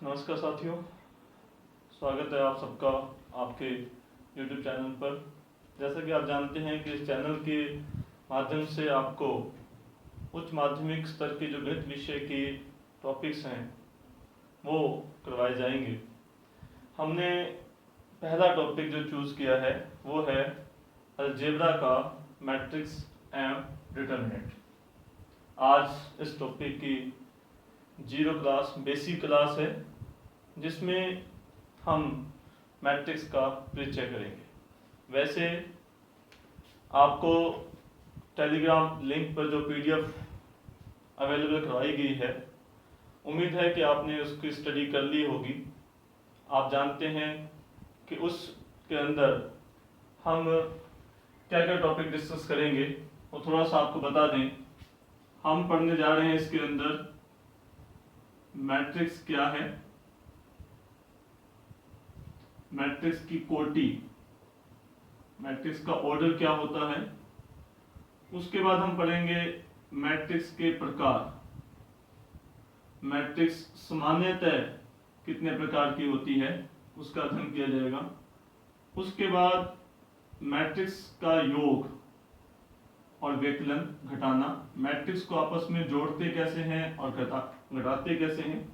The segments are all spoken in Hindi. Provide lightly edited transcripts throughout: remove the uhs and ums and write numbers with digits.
नमस्कार साथियों, स्वागत है आप सबका आपके YouTube चैनल पर। जैसा कि आप जानते हैं कि इस चैनल के माध्यम से आपको उच्च माध्यमिक स्तर के जो गणित विषय की टॉपिक्स हैं वो करवाए जाएंगे। हमने पहला टॉपिक जो चूज़ किया है वो है अलजेब्रा का मैट्रिक्स एंड डिटरमिनेंट। आज इस टॉपिक की जीरो क्लास बेसिक क्लास है जिसमें हम मैट्रिक्स का परिचय करेंगे। वैसे आपको टेलीग्राम लिंक पर जो पीडीएफ अवेलेबल करवाई गई है, उम्मीद है कि आपने उसकी स्टडी कर ली होगी। आप जानते हैं कि उसके अंदर हम क्या क्या टॉपिक डिस्कस करेंगे, वो थोड़ा सा आपको बता दें। हम पढ़ने जा रहे हैं इसके अंदर मैट्रिक्स क्या है, मैट्रिक्स की कोटि, मैट्रिक्स का ऑर्डर क्या होता है। उसके बाद हम पढ़ेंगे मैट्रिक्स के प्रकार, मैट्रिक्स सामान्यतः कितने प्रकार की होती है उसका अध्ययन किया जाएगा। उसके बाद मैट्रिक्स का योग और व्यकलन घटाना, मैट्रिक्स को आपस में जोड़ते कैसे हैं और घटाते कैसे हैं।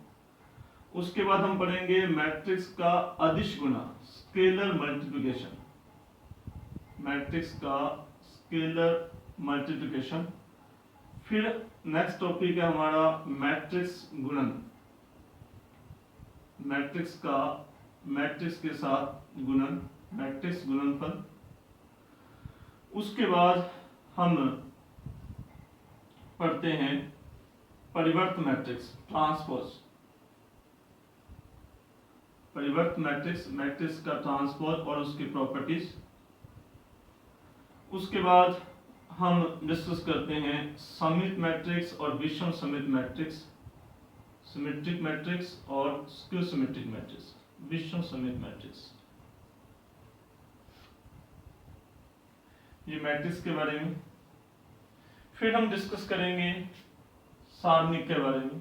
उसके बाद हम पढ़ेंगे मैट्रिक्स का अदिश गुणा, स्केलर मल्टीप्लिकेशन, मैट्रिक्स का स्केलर मल्टीप्लिकेशन। फिर नेक्स्ट टॉपिक है हमारा मैट्रिक्स गुणन, मैट्रिक्स का मैट्रिक्स के साथ गुणन, मैट्रिक्स गुणनफल। उसके बाद हम पढ़ते हैं परिवर्त मैट्रिक्स, ट्रांसपोज, परिवर्त मैट्रिक्स, मैट्रिक्स का ट्रांसपोज और उसकी प्रॉपर्टीज। उसके बाद हम डिस्कस करते हैं सममित मैट्रिक्स और विषम सममित मैट्रिक्स, सिमेट्रिक मैट्रिक्स और स्क्यू सिमेट्रिक मैट्रिक्स, विषम सममित मैट्रिक्स। ये मैट्रिक्स के बारे में। फिर हम डिस्कस करेंगे सारणिक के बारे में,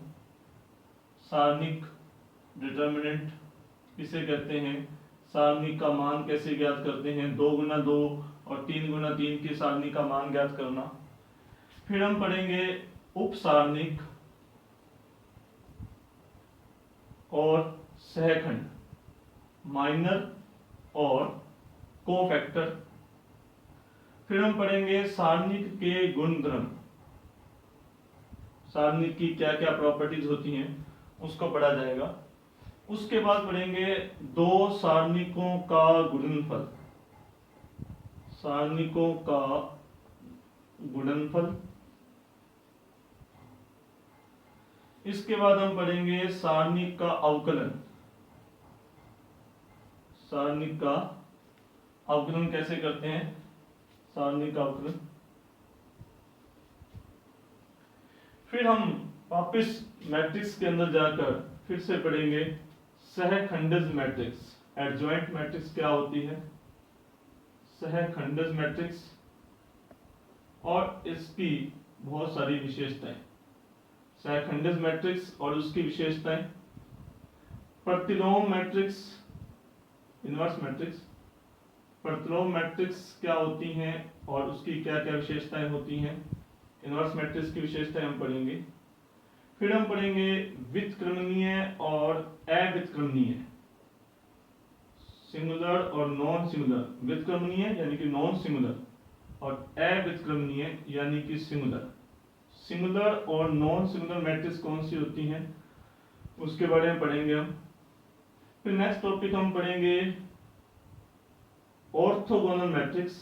सारणिक डिटर्मिनेंट किसे कहते हैं, सारणी का मान कैसे ज्ञात करते हैं, 2 गुना 2 और 3 गुना 3 की सारणी का मान ज्ञात करना। फिर हम पढ़ेंगे उप सारणिक और सहखंड, माइनर और कोफैक्टर। फिर हम पढ़ेंगे सारणिक के गुणधर्म, सारणिक की क्या क्या प्रॉपर्टीज होती हैं उसको पढ़ा जाएगा। उसके बाद पढ़ेंगे दो सारणिकों का गुणनफल, सारणिकों का गुणनफल। इसके बाद हम पढ़ेंगे सारणिक का अवकलन, सारणिक का अवकलन कैसे करते हैं, सारणिक का अवकलन। फिर हम वापस मैट्रिक्स के अंदर जाकर फिर से पढ़ेंगे सहखंडज मैट्रिक्स, एडजॉइंट मैट्रिक्स क्या होती है, सहखंडज मैट्रिक्स और इसकी बहुत सारी विशेषताएं, सहखंडज मैट्रिक्स और उसकी विशेषताएं। प्रतिलोम मैट्रिक्स, इनवर्स मैट्रिक्स, प्रतिलोम मैट्रिक्स क्या होती हैं और उसकी क्या क्या विशेषताएं होती हैं, इनवर्स मैट्रिक्स की विशेषताएं हम पढ़ेंगे। फिर हम पढ़ेंगे व्युत्क्रमणीय और अव्युत्क्रमणीय, सिंगुलर और नॉन सिंगुलर, व्युत्क्रमणीय यानी कि नॉन सिंगुलर और अव्युत्क्रमणीय यानी कि सिंगुलर। सिंगुलर और नॉन सिंगुलर मैट्रिक्स कौन सी होती हैं उसके बारे में पढ़ेंगे हम। फिर नेक्स्ट टॉपिक हम पढ़ेंगे ऑर्थोगोनल मैट्रिक्स,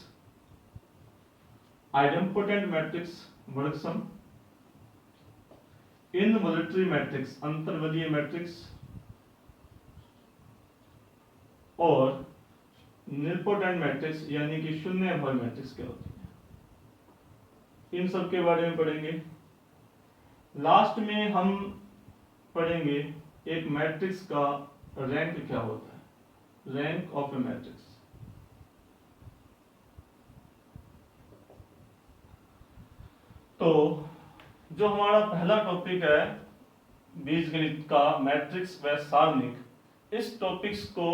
आइडेम्पोटेंट मैट्रिक्स, वर्गसम, इनवॉल्यूटरी मैट्रिक्स, अंतर्वलीय मैट्रिक्स और निलपोटेंट मैट्रिक्स यानी कि शून्य अभावी मैट्रिक्स क्या होती है, इन सब के बारे में पढ़ेंगे। लास्ट में हम पढ़ेंगे एक मैट्रिक्स का रैंक क्या होता है, रैंक ऑफ ए मैट्रिक्स। तो जो हमारा पहला टॉपिक है बीजगणित का मैट्रिक्स व सारणिक, इस टॉपिक्स को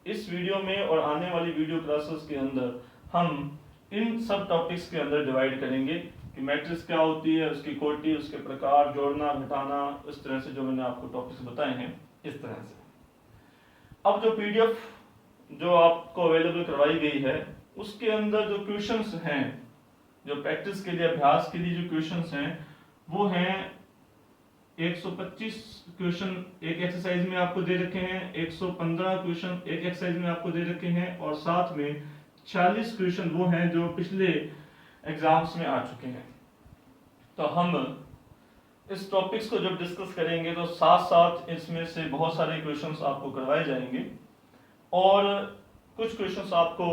इस वीडियो में और आने वाली वीडियो क्लासेस के अंदर हम इन सब टॉपिक्स के अंदर डिवाइड करेंगे कि मैट्रिक्स क्या होती है, उसकी कोटि, उसके प्रकार, जोड़ना घटाना, इस तरह से जो मैंने आपको टॉपिक्स बताए हैं इस तरह से। अब जो पीडीएफ जो आपको अवेलेबल करवाई गई है उसके अंदर जो क्वेश्चंस हैं, जो प्रैक्टिस के लिए, अभ्यास के लिए जो क्वेश्चंस हैं वो हैं 125 क्वेश्चन एक एक्सरसाइज में आपको दे रखे हैं, 115 क्वेश्चन एक एक्सरसाइज में आपको दे रखे हैं और साथ में 40 क्वेश्चन वो हैं जो पिछले एग्जाम्स में आ चुके हैं। तो हम इस टॉपिक्स को जब डिस्कस करेंगे तो साथ साथ इसमें से बहुत सारे क्वेश्चंस आपको करवाए जाएंगे और कुछ क्वेश्चंस आपको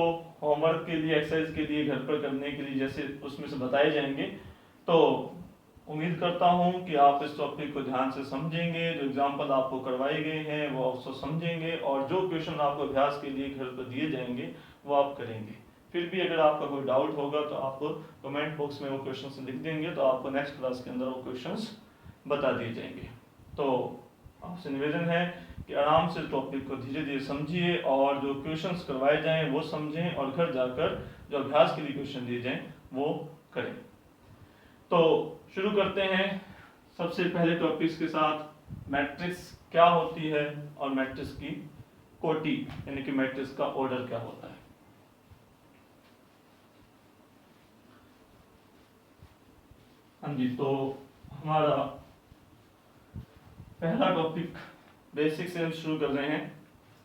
होमवर्क के लिए, एक्सरसाइज के लिए, घर पर करने के लिए जैसे उसमें से बताए जाएंगे। तो उम्मीद करता हूं कि आप इस टॉपिक को ध्यान से समझेंगे, जो एग्जाम्पल आपको करवाए गए हैं वो आपको समझेंगे और जो क्वेश्चन आपको अभ्यास के लिए घर पर दिए जाएंगे वो आप करेंगे। फिर भी अगर आपका कोई डाउट होगा तो आप कमेंट बॉक्स में वो क्वेश्चंस लिख देंगे तो आपको नेक्स्ट क्लास के अंदर वो क्वेश्चंस बता दिए जाएंगे। तो आपसे निवेदन है कि आराम से टॉपिक को धीरे धीरे समझिए और जो क्वेश्चंस करवाए जाएं वो समझें और घर जाकर जो अभ्यास के लिए क्वेश्चन दिए जाएं वो करें। तो शुरू करते हैं सबसे पहले टॉपिक्स के साथ, मैट्रिक्स क्या होती है और मैट्रिक्स की कोटि यानी कि मैट्रिक्स का ऑर्डर क्या होता है। हाँ जी, तो हमारा पहला टॉपिक बेसिक से हम शुरू कर रहे हैं,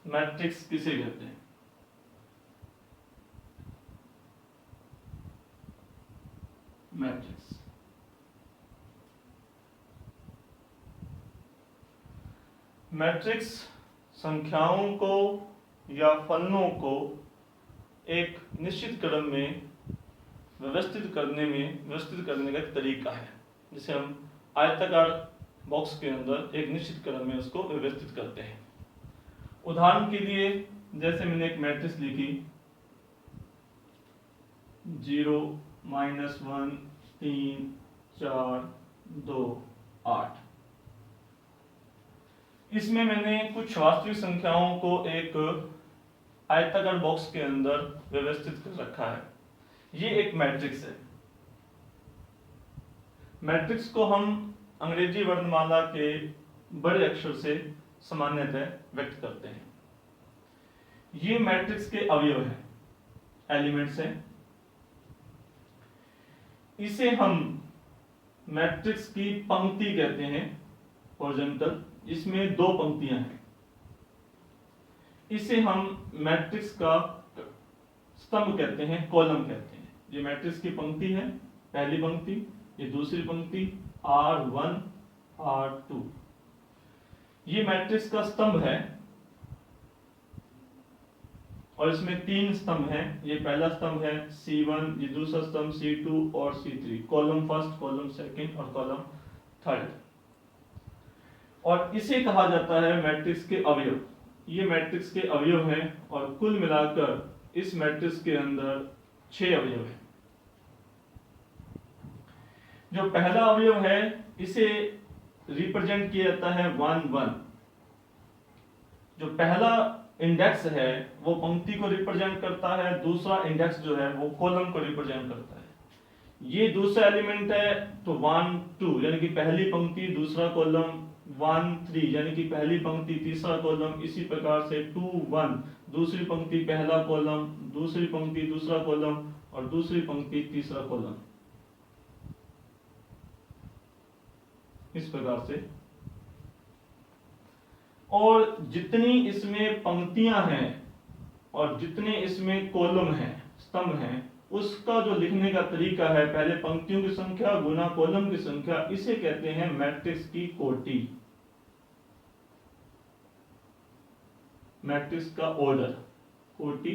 मैट्रिक्स किसे कहते हैं। मैट्रिक्स मैट्रिक्स संख्याओं को या फलनों को एक निश्चित क्रम में व्यवस्थित करने का एक तरीका है, जिसे हम आयताकार बॉक्स के अंदर एक निश्चित क्रम में उसको व्यवस्थित करते हैं। उदाहरण के लिए जैसे मैंने एक मैट्रिक्स लिखी 0 -1 3 4 2 8, इसमें मैंने कुछ वास्तविक संख्याओं को एक आयताकार बॉक्स के अंदर व्यवस्थित कर रखा है। ये एक मैट्रिक्स है। मैट्रिक्स को हम अंग्रेजी वर्णमाला के बड़े अक्षर से सामान्यतः व्यक्त करते हैं। ये मैट्रिक्स के अवयव हैं, एलिमेंट्स हैं। इसे हम मैट्रिक्स की पंक्ति कहते हैं, हॉरिजॉन्टल, इसमें 2 पंक्तियां हैं। इसे हम मैट्रिक्स का स्तंभ कहते हैं, कॉलम कहते हैं। ये मैट्रिक्स की पंक्ति है, पहली पंक्ति, ये दूसरी पंक्ति R1 R2। ये मैट्रिक्स का स्तंभ है और इसमें 3 स्तंभ हैं। ये पहला स्तंभ है C1, ये दूसरा स्तंभ C2 और C3, column first, column second और कॉलम थर्ड। और इसे कहा जाता है मैट्रिक्स के अवयव। ये मैट्रिक्स के अवयव हैं और कुल मिलाकर इस मैट्रिक्स के अंदर 6 अवयव हैं। जो पहला अवयव है इसे रिप्रेजेंट किया जाता है 1 1। जो पहला इंडेक्स है वो पंक्ति को रिप्रेजेंट करता है, दूसरा इंडेक्स जो है वो कॉलम को रिप्रेजेंट करता है। ये दूसरा एलिमेंट है तो 1 2 यानी कि पहली पंक्ति दूसरा कॉलम, 1 3 यानी कि पहली पंक्ति तीसरा कॉलम, इसी प्रकार से 2 1 दूसरी पंक्ति पहला कॉलम, दूसरी पंक्ति दूसरा कॉलम और दूसरी पंक्ति तीसरा कॉलम, इस प्रकार से। और जितनी इसमें पंक्तियां हैं और जितने इसमें कॉलम हैं, स्तंभ हैं, उसका जो लिखने का तरीका है, पहले पंक्तियों की संख्या गुना कॉलम की संख्या, इसे कहते हैं मैट्रिक्स की कोटि, मैट्रिक्स का ऑर्डर। कोटि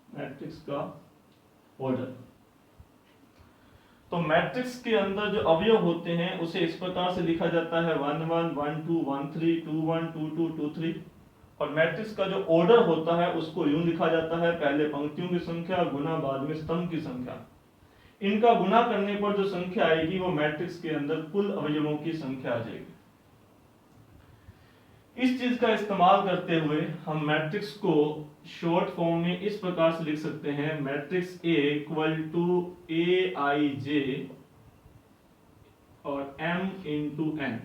मैट्रिक्स का ऑर्डर। तो मैट्रिक्स के अंदर जो अवयव होते हैं उसे इस प्रकार से लिखा जाता है 1 1 1 2 1 3 2 1 2 2 2 3। और मैट्रिक्स का जो ऑर्डर होता है उसको यूं लिखा जाता है, पहले पंक्तियों की संख्या गुना बाद में स्तंभ की संख्या। इनका गुना करने पर जो संख्या आएगी वो मैट्रिक्स के अंदर कुल अवयवों की संख्या आ जाएगी। इस चीज का इस्तेमाल करते हुए हम मैट्रिक्स को शॉर्ट फॉर्म में इस प्रकार से लिख सकते हैं, मैट्रिक्स ए इक्वल टू ए आई जे और m इंटू n।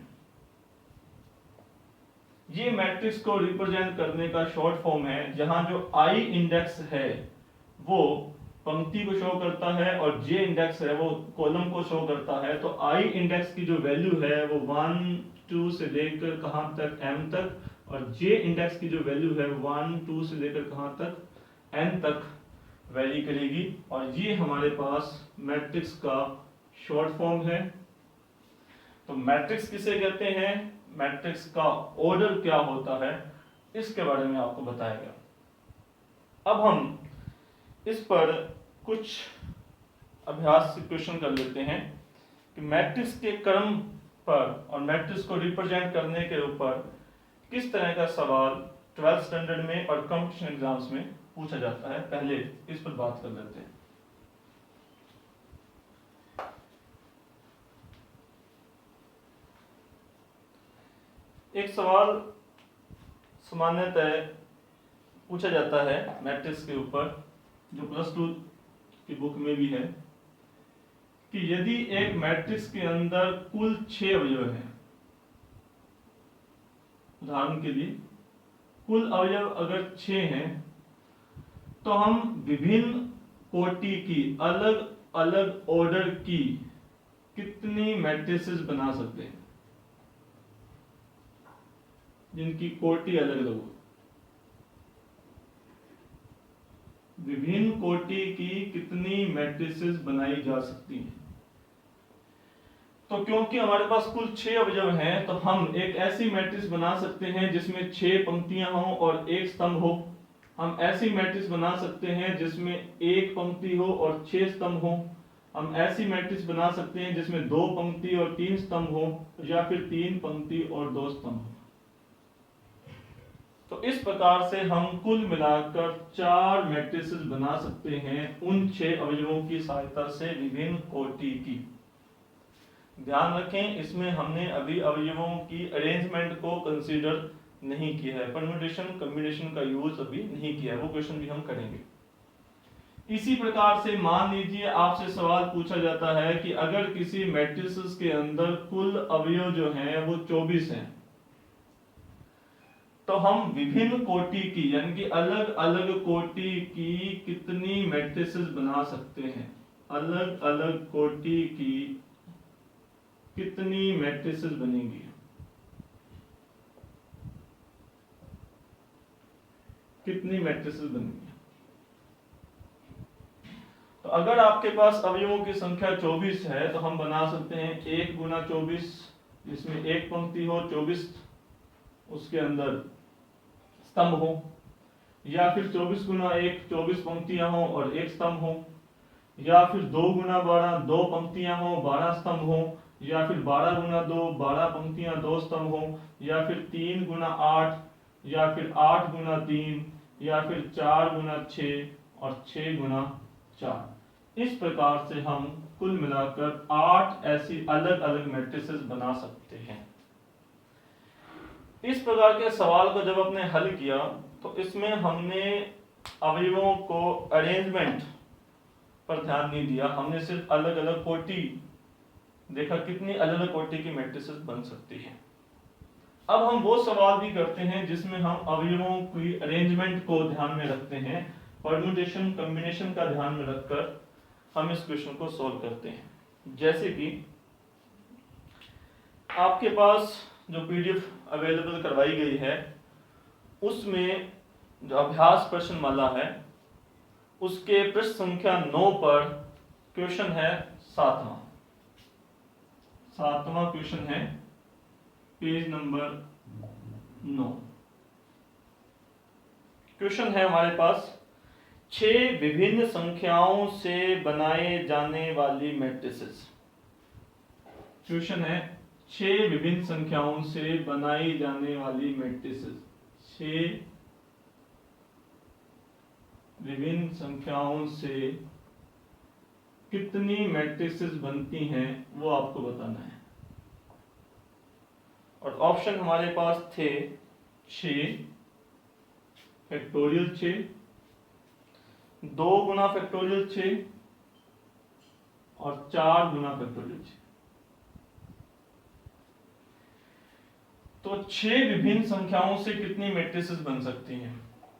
ये मैट्रिक्स को रिप्रेजेंट करने का शॉर्ट फॉर्म है, जहां जो i इंडेक्स है वो पंक्ति को शो करता है और j इंडेक्स है वो कॉलम को शो करता है। तो i इंडेक्स की जो वैल्यू है वो 1 2 से लेकर कहां तक m तक, और j इंडेक्स की जो वैल्यू है 1 2 से लेकर कहां तक n तक वैरी करेगी। और ये हमारे पास मैट्रिक्स का शॉर्ट फॉर्म है। तो मैट्रिक्स किसे कहते हैं, मैट्रिक्स का ऑर्डर क्या होता है, इसके बारे में आपको बताया गया। अब हम इस पर कुछ अभ्यास क्वेश्चन कर लेते हैं कि मैट्रिक्स के क्रम पर और मैट्रिक्स को रिप्रेजेंट करने के ऊपर किस तरह का सवाल 12th स्टैंडर्ड में और कंपटीशन एग्जाम्स में पूछा जाता है। पहले इस पर बात कर लेते हैं। एक सवाल सामान्यतः पूछा जाता है मैट्रिक्स के ऊपर, जो +2 की बुक में भी है, कि यदि एक मैट्रिक्स के अंदर कुल 6 अवयव हैं, उदाहरण के लिए कुल अवयव अगर 6 हैं, तो हम विभिन्न कोटि की अलग अलग ऑर्डर की कितनी मैट्रिसेस बना सकते हैं, जिनकी कोटि अलग अलग हो। विभिन्न कोटि की कितनी मैट्रिसेस बनाई जा सकती हैं। तो क्योंकि हमारे पास कुल 6 अवयव हैं, तो हम एक ऐसी मैट्रिक्स बना सकते हैं जिसमें 6 पंक्तियां हों और 1 स्तंभ हो। हम ऐसी मैट्रिक्स बना सकते हैं जिसमें 1 पंक्ति हो और 6 स्तंभ हो। हम ऐसी मैट्रिक्स बना सकते हैं जिसमें 2 पंक्ति और 3 स्तंभ हो, या फिर 3 पंक्ति और 2 स्तंभ हो। तो इस प्रकार से हम कुल मिलाकर 4 मैट्रिसेस बना सकते हैं उन 6 अवयवों की सहायता से विभिन्न कोटि की। ध्यान रखें, इसमें हमने अभी अवयवों की अरेंजमेंट को कंसीडर नहीं किया है, परम्यूटेशन कॉम्बिनेशन का यूज अभी नहीं किया है, वो क्वेश्चन भी हम करेंगे। इसी प्रकार से मान लीजिए आपसे सवाल पूछा जाता है कि अगर किसी मैट्रिसेस के अंदर कुल अवयव जो हैं वो 24 हैं, तो हम विभिन्न कोटि की यानी कि अलग अलग कोटि की कितनी मैट्रिसेस बना सकते हैं, अलग अलग कोटि की कितनी मैट्रिसेस बनेंगी। कितनी मैट्रिसेस बनेंगी। तो अगर आपके पास अवयवों की संख्या 24 है, तो हम बना सकते हैं 1 गुना 24, जिसमें 1 पंक्ति हो, 24 उसके अंदर स्तंभ हो, या फिर 24 गुना 1 24 पंक्तियां हो और 1 स्तंभ हो, या फिर 2 गुना 12 2 पंक्तियां हो 12 स्तंभ हो, या फिर 12 गुना 2 12 पंक्तियां 2 स्तंभ हो, या फिर 3 गुना 8, या फिर 8 गुना 3, या फिर 4 गुना 6 और 6 गुना 4। इस प्रकार से हम कुल मिलाकर 8 ऐसी अलग अलग मैट्रिसेस बना सकते हैं। इस प्रकार के सवाल को जब आपने हल किया, तो इसमें हमने अवयवों को अरेंजमेंट पर ध्यान नहीं दिया, हमने सिर्फ अलग अलग कोटि देखा, कितनी अलग अलग कोटि की मैट्रिसेस बन सकती है। अब हम वो सवाल भी करते हैं जिसमें हम अवयवों की अरेंजमेंट को ध्यान में रखते हैं, परम्यूटेशन कॉम्बिनेशन का ध्यान में रखकर हम इस क्वेश्चन को सॉल्व करते हैं। जैसे कि आपके पास जो पीडीएफ अवेलेबल करवाई गई है, उसमें जो अभ्यास प्रश्नमाला है उसके पृष्ठ संख्या 9 पर क्वेश्चन है 7वां क्वेश्चन है, पेज नंबर 9। क्वेश्चन है हमारे पास 6 विभिन्न संख्याओं से बनाए जाने वाली मैट्रिसेस। क्वेश्चन है 6 विभिन्न संख्याओं से बनाई जाने वाली मैट्रिसेस। 6 विभिन्न संख्याओं से कितनी मैट्रिसेस बनती हैं वो आपको बताना है। और ऑप्शन हमारे पास थे 6 फैक्टोरियल 6, 2 गुना फैक्टोरियल 6 और 4 गुना फैक्टोरियल 6। तो 6 विभिन्न संख्याओं से कितनी मैट्रिसेस बन सकती हैं?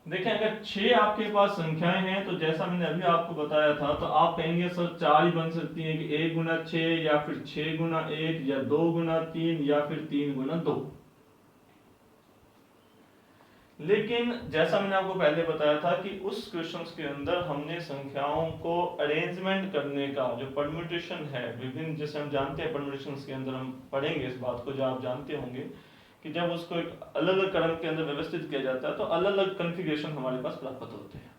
देखें, अगर 6 आपके पास संख्याएं हैं तो जैसा मैंने अभी आपको बताया था, तो आप कहेंगे सर 4 ही बन सकती हैं कि 1 गुना 6 या फिर 6 गुना 1 या 2 गुना 3 या फिर 3 गुना 2। लेकिन जैसा मैंने आपको पहले बताया था कि उस क्वेश्चंस के अंदर हमने संख्याओं को अरेंजमेंट करने का जो परम्यूटेशन है विभिन्न, जैसे हम जानते हैं परम्यूटेशंस के अंदर हम पढ़ेंगे इस बात को, जो आप जानते होंगे कि जब उसको एक अलग अलग क्रम के अंदर व्यवस्थित किया जाता है तो अलग अलग कॉन्फ़िगरेशन हमारे पास प्राप्त होते हैं।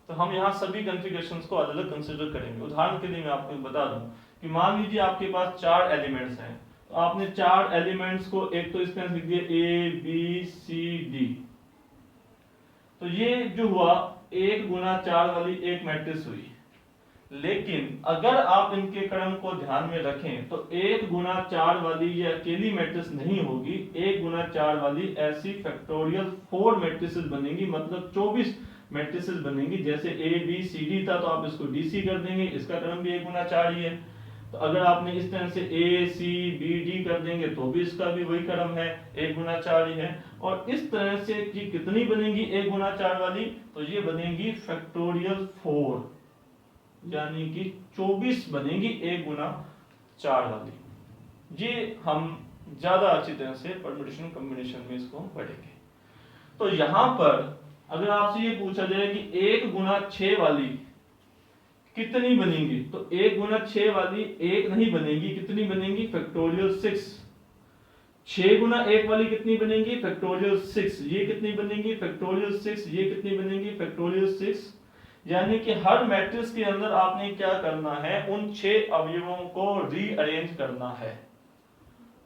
तो हम यहाँ सभी कॉन्फ़िगरेशंस को अलग अलग कंसीडर करेंगे। उदाहरण के लिए मैं आपको बता दूं कि मान लीजिए आपके पास 4 एलिमेंट्स हैं, तो आपने 4 एलिमेंट्स को एक तो इस तरह लिख दिया A B C D। तो ये जो हुआ 1 गुना 4 वाली एक मैट्रिक्स हुई। लेकिन अगर आप इनके क्रम को ध्यान में रखें तो 1 गुना 4 वाली ये अकेली मैट्रिक्स नहीं होगी, 1 गुना 4 वाली ऐसी फैक्टोरियल 4 मैट्रिसेस बनेंगी, मतलब 24 मैट्रिसेस बनेंगी। जैसे A B C D था तो आप इसको DC कर देंगे, इसका क्रम भी 1 गुना 4 ही है। तो अगर आपने इस तरह से A C B D कर देंगे तो भी इसका भी वही क्रम है, 1 गुना 4 ही है। और इस तरह से कि कितनी बनेंगी 1 गुना 4 वाली, तो ये बनेंगी फैक्टोरियल 4, यानी कि 24 बनेंगी 1 गुना 4 वाली। ये हम ज्यादा अच्छी तरह से परम्यूटेशन कॉम्बिनेशन में इसको पढ़ेंगे। तो यहां पर अगर आपसे ये पूछा जाए कि 1 गुना 6 वाली कितनी बनेंगी, तो 1 गुना 6 वाली 1 नहीं बनेगी, कितनी बनेंगी? फैक्टोरियल 6। 6 गुना 1 वाली कितनी बनेंगी? फैक्टोरियल 6। ये कितनी बनेंगी? फैक्टोरियल 6। ये कितनी बनेंगी? फैक्टोरियल 6। यानी कि हर मैट्रिक्स के अंदर आपने क्या करना है, उन 6 अवयवों को रीअरेंज करना है।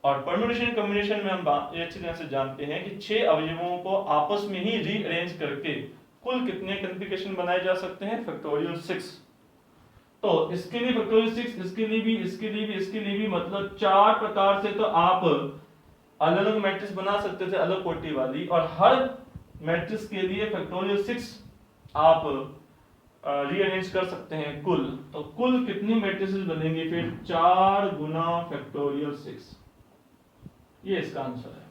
और परम्यूटेशन कॉम्बिनेशन में हम अच्छी तरह से जानते हैं कि 6 अवयवों को आपस में ही रीअरेंज करके कुल कितने कॉन्फ़िगरेशन बनाए जा सकते हैं? फैक्टोरियल 6। तो इसके लिए फैक्टोरियल 6, इसके लिए भी, इसके लिए भी, इसके लिए भी, मतलब 4 प्रकार से तो आप अलग अलग मैट्रिक्स बना सकते थे अलग कोटि वाली, और हर मैट्रिक्स के लिए फैक्टोरियल 6 आप रीअरेंज कर सकते हैं कुल। तो कुल कितनी मैट्रिसेस बनेंगी फिर? 4 गुना फैक्टोरियल 6। ये इसका आंसर है।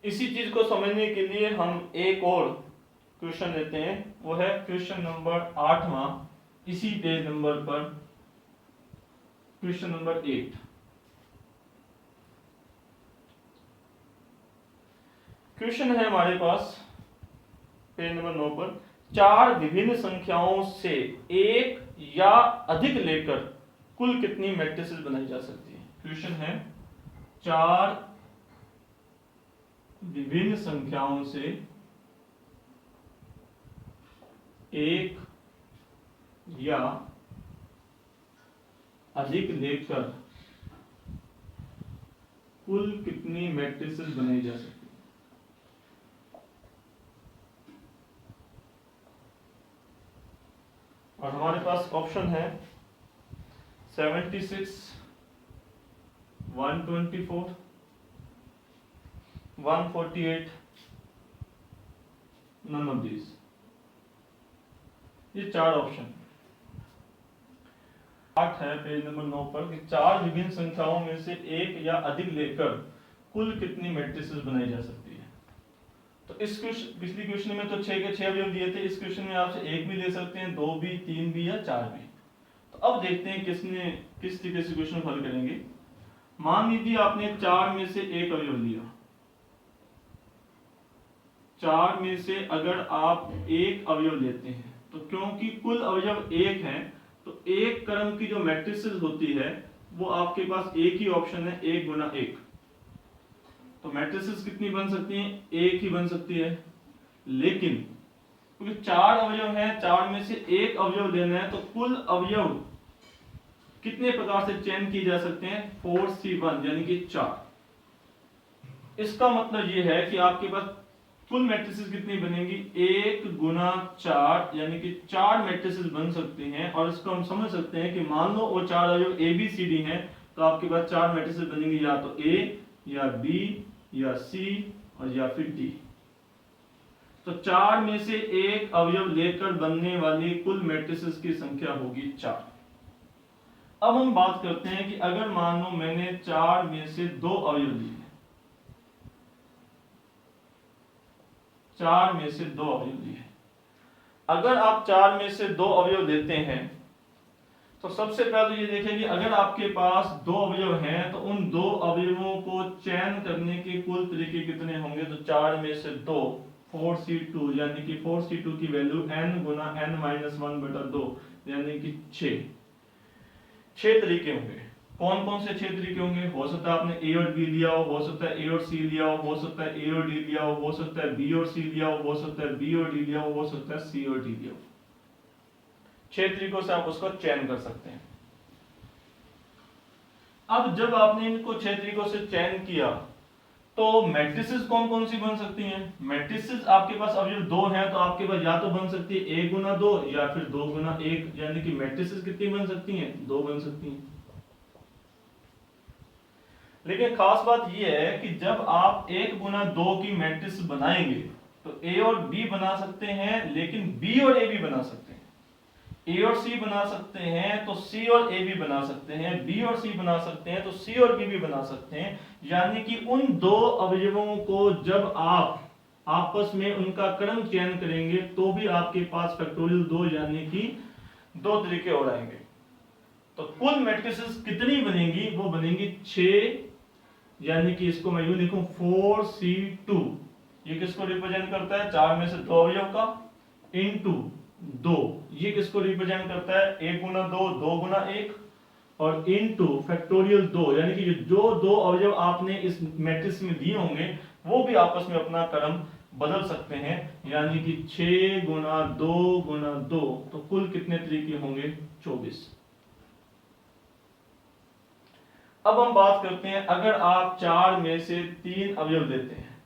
इसी चीज को समझने के लिए हम एक और क्वेश्चन लेते हैं, वो है क्वेश्चन नंबर 8वां, इसी पेज नंबर पर, क्वेश्चन नंबर 8। क्वेश्चन है हमारे पास पेज नंबर 9 पर, 4 विभिन्न संख्याओं से एक या अधिक लेकर कुल कितनी मैट्रिसेस बनाई जा सकती है? क्वेश्चन है 4 विभिन्न संख्याओं से एक या अधिक लेकर कुल कितनी मैट्रिसेस बनाई जा सकती है? और हमारे पास ऑप्शन है 76, 124, 148, none of these। ये 4 ऑप्शन पाठ है पेज नंबर 9 पर कि 4 विभिन्न संख्याओं में से एक या अधिक लेकर कुल कितनी मैट्रिसेस बनाई जा सकती है। तो इस क्वेश्चन, पिछली क्वेश्चन में तो 6 के 6 अवयव दिए थे, इस क्वेश्चन में आपसे एक भी ले सकते हैं, 2 भी, 3 भी या 4 भी। तो अब देखते हैं किस तरीके से क्वेश्चन हल करेंगे। मान लीजिए आपने 4 में से एक अवयव लिया, 4 में से अगर आप एक अवयव लेते हैं तो क्योंकि कुल अवयव एक है तो एक क्रम की जो मैट्रिसेस होती है वो आपके पास एक ही ऑप्शन है, 1 गुना 1। तो मैट्रिसेस कितनी बन सकती हैं? एक ही बन सकती है। लेकिन क्योंकि 4 अवयव हैं, 4 में से एक अवयव लेना है, तो कुल अवयव कितने प्रकार से चयन किए जा सकते हैं? 4C1 यानी कि 4। इसका मतलब ये है कि आपके पास कुल मैट्रिसेस कितनी बनेंगी? 1 गुना 4 यानी कि 4 मैट्रिसेस बन सकती हैं। और इसको हम समझ सकते हैं कि मान लो वो 4 अवयव ABCD हैं, तो आपके पास 4 मैट्रिसेस बनेंगी, या तो A या B या C और या फिर D। तो 4 में से एक अवयव लेकर बनने वाली कुल मैट्रिसेस की संख्या होगी 4। अब हम बात करते हैं कि अगर मान लो मैंने 4 में से 2 अवयव लिए, 4 में से 2 अवयव लिए। अगर आप 4 में से 2 अवयव लेते हैं तो सबसे पहले ये देखें कि अगर आपके पास 2 अवयव हैं तो उन 2 अवयवों को चयन करने के कुल तरीके कितने होंगे। तो 4 में से 2 4c2 यानी कि 4c2 की वैल्यू n गुना n-1/2 यानी कि 6 तरीके होंगे। कौन कौन से 6 तरीके होंगे। हो सकता है आपने A और B लिया हो सकता है A और C लिया हो सकता है A और D लिया हो सकता है B और C लिया हो सकता है B और D लिया हो सकता है C और D लिया हो। 6 तरीकों से आप उसको चयन कर सकते हैं। अब जब आपने इनको 6 तरीकों से चयन किया तो मैट्रिसेस कौन कौन सी बन सकती हैं। मैट्रिसेस आपके पास अवयव 2 हैं तो आपके पास या तो बन सकती है 1 गुना 2 या फिर 2 गुना 1, यानी कि मैट्रिसेस कितनी बन सकती हैं, 2 बन सकती हैं। लेकिन खास बात यह है कि जब आप 1 गुना 2 की मैट्रिक्स बनाएंगे तो A और B बना सकते हैं, लेकिन B और A भी बना सकते हैं। A और C बना सकते हैं तो C और A भी बना सकते हैं, B और C बना सकते हैं तो C और B भी बना सकते हैं। यानी कि उन 2 अवयवों को जब आप आपस में उनका क्रम चयन करेंगे तो भी आपके पास फैक्टोरियल 2 यानी कि 2 तरीके और आएंगे। तो कुल मैट्रिसेस कितनी बनेंगी, वो बनेंगी 6, यानी कि इसको मैं यूं लिखूं 4c2। ये किसको रिप्रेजेंट करता है, 4 में से 2 अवयव का इनटू 2। ये किसको रिप्रेजेंट करता है, 1 गुना 2 2 गुना 1 और इनटू फैक्टोरियल 2, यानी कि जो 2 अवयव आपने इस मैट्रिक्स में दिए होंगे वो भी आपस में अपना क्रम बदल सकते हैं। यानी कि 6 गुना 2 गुना 2, तो कुल कितने तरीके होंगे, 24। अब हम बात करते हैं अगर आप 4 में से 3 अवयव लेते हैं,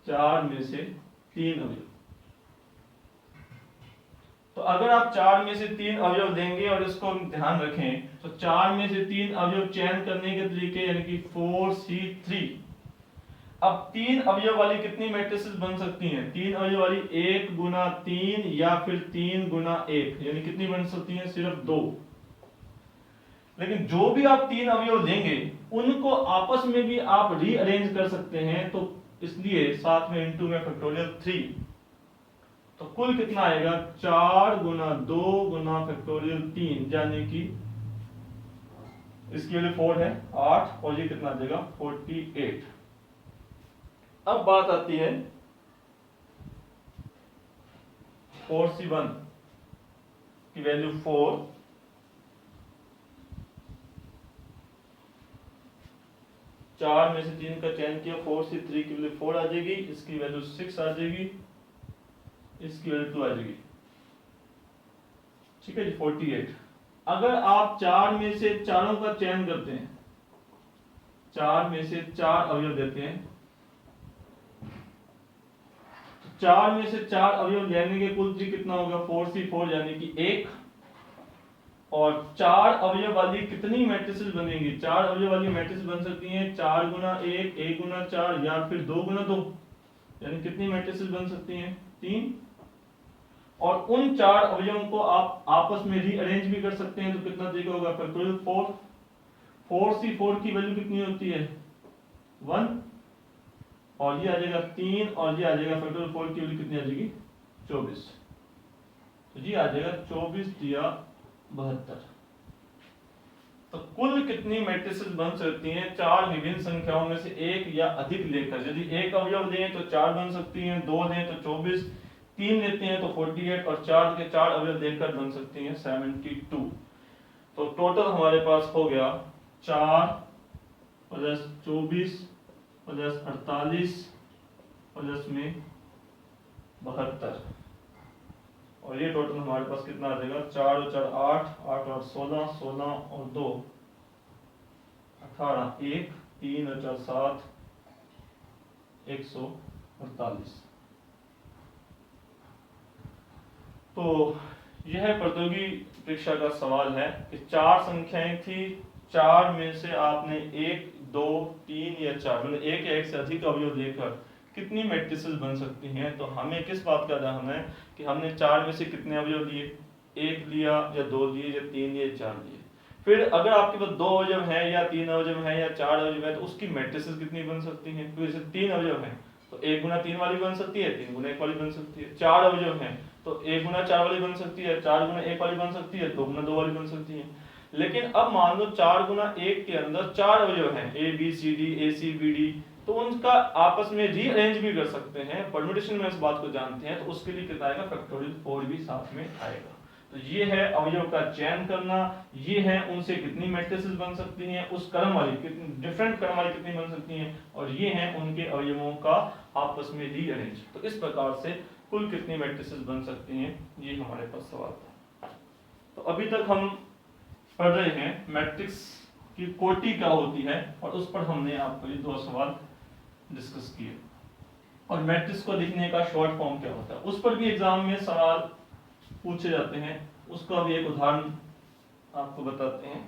4 में से 3 अवयव, तो अगर आप 4 में से 3 अवयव लेंगे और इसको ध्यान रखें तो 4 में से 3 अवयव चयन करने के तरीके यानी कि 4c3। अब 3 अवयव वाली कितनी मैट्रिसेस बन सकती हैं, 3 अवयव वाली 1 गुना 3 या फिर 3 गुना 1, यानी कितनी बन सकती हैं, सिर्फ 2। लेकिन जो भी आप 3 अवयव लेंगे उनको आपस में भी आप रीअरेंज कर सकते हैं, तो इसलिए साथ में इनटू में फैक्टोरियल 3। तो कुल कितना आएगा, 4 गुना 2 गुना फैक्टोरियल 3, यानी कि इसकी वैल्यू 4 है 8 और ये कितना देगा 48। अब बात आती है 4c1 की वैल्यू 4, चार में से 3 का चयन किया, 4c3 की वैल्यू 4 आ जाएगी, इसकी वैल्यू 6 आ जाएगी, इसकी वैल्यू 2 आ जाएगी। ठीक है जी, 48। अगर आप 4 में से चारों का चयन करते हैं, 4 में से 4 अवयव देते हैं, तो 4 में से 4 अवयव लेने के कुल कितना होगा, 4c4 यानी कि 1। और 4 अवयव वाली कितनी मैट्रिसेस बनेंगी, 4 अवयव वाली मैट्रिक्स बन सकती हैं 4 गुना 1 1 गुना 4 या फिर 2 गुना 2, यानी कितनी मैट्रिसेस बन सकती हैं, 3। और उन 4 अवयवों को आप आपस में रीअरेंज भी कर सकते हैं, तो कितना तरीका होगा, फैक्टोरियल 4। 4c4 की वैल्यू कितनी होती है, 1, और ये आ जाएगा 3 और ये आ जाएगा फैक्टोरियल 4 की वैल्यू कितनी आ जाएगी, 24। तो ये आ जाएगा 24 दिया 72। तो कुल कितनी मैट्रिसेस बन सकती हैं, 4 विभिन्न संख्याओं में से एक या अधिक लेकर। यदि एक अवयव लें तो 4 बन सकती हैं, 2 लें तो 24, 3 लेते हैं तो 48 और 4 के 4 अवयव लेकर बन सकती हैं 72। तो टोटल हमारे पास हो गया 4 प्लस 24 प्लस 48 प्लस में 72, और ये टोटल हमारे पास कितना आ जाएगा, 4 और 4 8, 8 और 16, 16 और 2 18, 1 3 और 4 7, 148। तो यह प्रतियोगी परीक्षा का सवाल है कि 4 संख्याएं थी, 4 में से आपने एक 2, 3 या 4, मतलब एक या एक से अधिक अवयव लेकर कितनी मैट्रिसेस बन सकती हैं। तो हमें किस बात का ध्यान है कि हमने 4 में से कितने अवयव लिए, 1 लिया या 2 लिए या 3 लिए 4 लिए। फिर अगर आपके पास 2 अवयव हैं या 3 अवयव हैं या 4 अवयव है तो उसकी मैट्रिसेस कितनी बन सकती हैं। तो जैसे 3 अवयव हैं तो 1 गुना 3 वाली बन सकती है, 3 गुना 1 वाली बन सकती है। 4 अवयव हैं तो 1 गुना 4 वाली बन सकती है, 4 गुना 1 वाली बन सकती है, 2 गुना 2 वाली बन सकती है। लेकिन अब मान लो 4 गुना 1 के अंदर 4 अवयव हैं, A B C D A C B D, तो उनका आपस में रीअरेंज भी कर सकते हैं। परम्यूटेशन में इस बात को जानते हैं तो उसके लिए कितना आएगा, फैक्टोरियल 4 भी साथ में आएगा। तो ये है अवयव का चयन करना, ये है उनसे कितनी मैट्रिसेस बन सकती हैं, उस क्रम वाली कितनी डिफरेंट क्रम वाली कितनी बन सकती हैं, और ये है उनके अवयवों का आपस में रीअरेंज। तो इस प्रकार से कुल कितनी मैट्रिसेस बन सकती हैं, ये हमारे पास सवाल था। तो अभी तक हम पढ़ रहे हैं मैट्रिक्स की कोटि क्या होती है, और उस पर हमने आपको ये 2 सवाल डिस्कस किए। और मैट्रिक्स को लिखने का शॉर्ट फॉर्म क्या होता है, उस पर भी एग्जाम में सवाल पूछे जाते हैं, उसका भी एक उदाहरण आपको बताते हैं।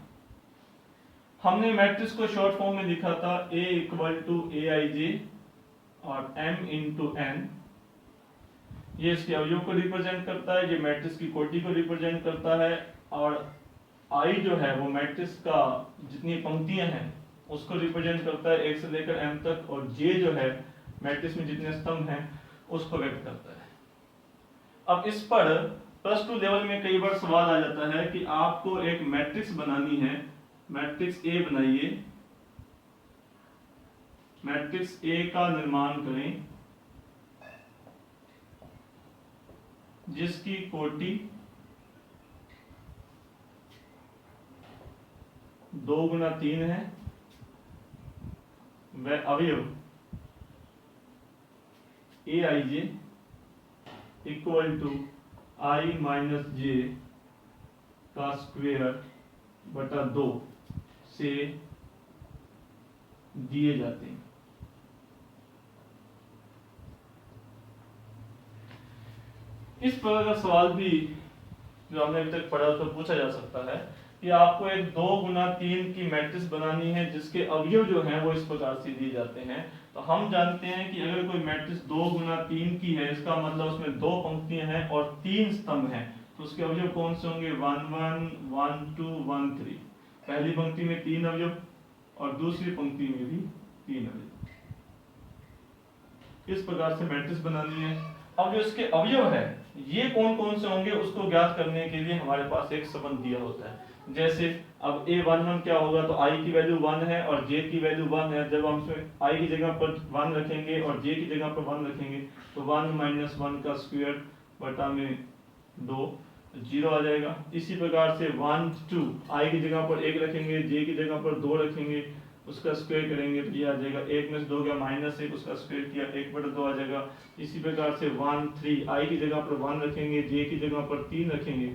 हमने मैट्रिक्स को शॉर्ट फॉर्म में लिखा था A = Aij और m × n। ये इसके अवयव को रिप्रेजेंट करता है, ये मैट्रिक्स की कोटि को रिप्रेजेंट करता है, और I जो है वो मैट्रिक्स का जितनी पंक्तियां हैं उसको रिप्रेजेंट करता है 1 से लेकर m तक, और J जो है मैट्रिक्स में जितने स्तंभ हैं उसको व्यक्त करता है। अब इस पर +2 लेवल में कई बार सवाल आ जाता है कि आपको एक मैट्रिक्स बनानी है, मैट्रिक्स A बनाइए, मैट्रिक्स A का निर्माण करें जिसकी कोटि 2 गुना 3 है, वह अवयव Aij = I - j का स्क्वायर बटा 2 से दिए जाते हैं। इस प्रकार का सवाल भी जो हमने अभी तक पढ़ा उसको पूछा जा सकता है कि आपको एक 2 गुना 3 की मैट्रिक्स बनानी है जिसके अवयव जो हैं वो इस प्रकार से दिए जाते हैं। तो हम जानते हैं कि अगर कोई मैट्रिक्स 2 गुना 3 की है, इसका मतलब उसमें 2 पंक्तियां हैं और 3 स्तंभ हैं, तो उसके अवयव कौन से होंगे, 1 1 1 2 1 3। पहली पंक्ति में 3 अवयव और दूसरी पंक्ति में भी 3 अवयव। इस प्रकार से मैट्रिक्स बनानी है। अब जो इसके अवयव है ये कौन कौन से होंगे उसको ज्ञात करने के लिए हमारे पास एक संबंध दिया होता है। जैसे अब A11 क्या होगा, तो I की वैल्यू 1 है और J की वैल्यू 1 है। जब हम इसमें I की जगह पर 1 रखेंगे और J की जगह पर 1 रखेंगे तो 1 - 1 का स्क्वायर बटा में 2 0 आ जाएगा। इसी प्रकार से 1 2 I की जगह पर 1 रखेंगे, J की जगह पर 2 रखेंगे, उसका स्क्वायर करेंगे तो ये आ जाएगा 1 में से 2 गया -1, उसका स्क्वायर किया 1/2 आ जाएगा। इसी प्रकार से 1 3 I की जगह पर 1 रखेंगे, J की जगह पर 3 रखेंगे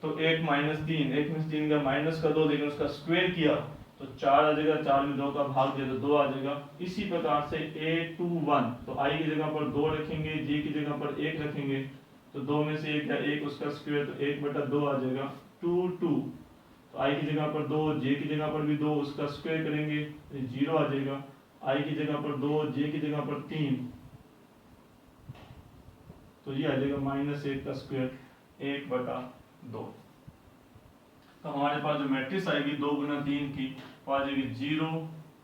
तो 1 - 3, 1 में से 3 गया -2, लेकिन उसका स्क्वायर किया तो 4 आ जाएगा, 4 में 2 का भाग दिया तो 2 आ जाएगा। इसी प्रकार से A21 तो I की जगह पर 2 रखेंगे, J की जगह पर 1 रखेंगे तो 2 में से 1 या 1, उसका स्क्वायर तो 1/2 आ जाएगा। 2 2 तो I की जगह पर 2, J की जगह पर भी 2, उसका स्क्वायर करेंगे तो 0 आ जाएगा। I की जगह पर 2, J की जगह पर 3 तो ये आ जाएगा -1 का स्क्वायर 1/2। तो हमारे पास जो मैट्रिक्स आएगी 2 गुना 3 की वो आ जाएगी 0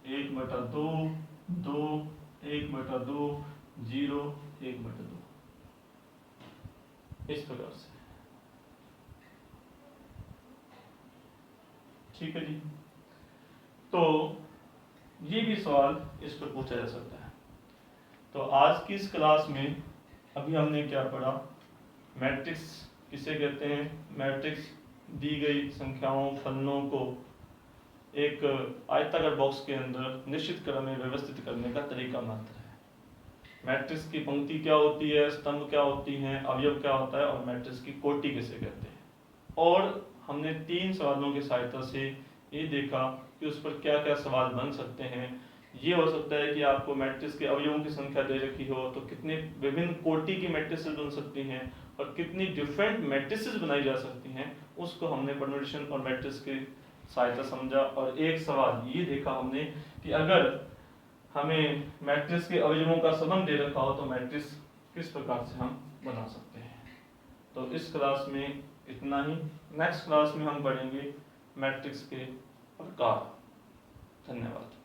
1/2 2 1/2 0 1/2, इस प्रकार से। ठीक है जी। तो ये भी सवाल इस पर पूछा जा सकता है। तो आज की इस क्लास में अभी हमने क्या पढ़ा, मैट्रिक्स किसे कहते हैं, मैट्रिक्स दी गई संख्याओं फलनों को एक आयताकार बॉक्स के अंदर निश्चित क्रम में व्यवस्थित करने का तरीका मात्र है। मैट्रिक्स की पंक्ति क्या होती है, स्तंभ क्या होती हैं, अवयव क्या होता है और मैट्रिक्स की कोटि किसे कहते हैं। और हमने 3 सवालों की सहायता से ये देखा कि उस पर क्या क्या सवाल बन सकते हैं। ये हो सकता है कि आपको मैट्रिक्स के अवयवों की संख्या दे रखी हो तो कितने विभिन्न कोटि की मैट्रिसेस बन सकती हैं और कितनी डिफरेंट मैट्रिसेस बनाई जा सकती हैं, उसको हमने परम्यूटेशन और मैट्रिक्स के सहायता समझा। और एक सवाल ये देखा हमने कि अगर हमें मैट्रिक्स के अवयवों का संबंध दे रखा हो तो मैट्रिक्स किस प्रकार से हम बना सकते हैं। तो इस क्लास में इतना ही। नेक्स्ट क्लास में हम पढ़ेंगे मैट्रिक्स के प्रकार। धन्यवाद।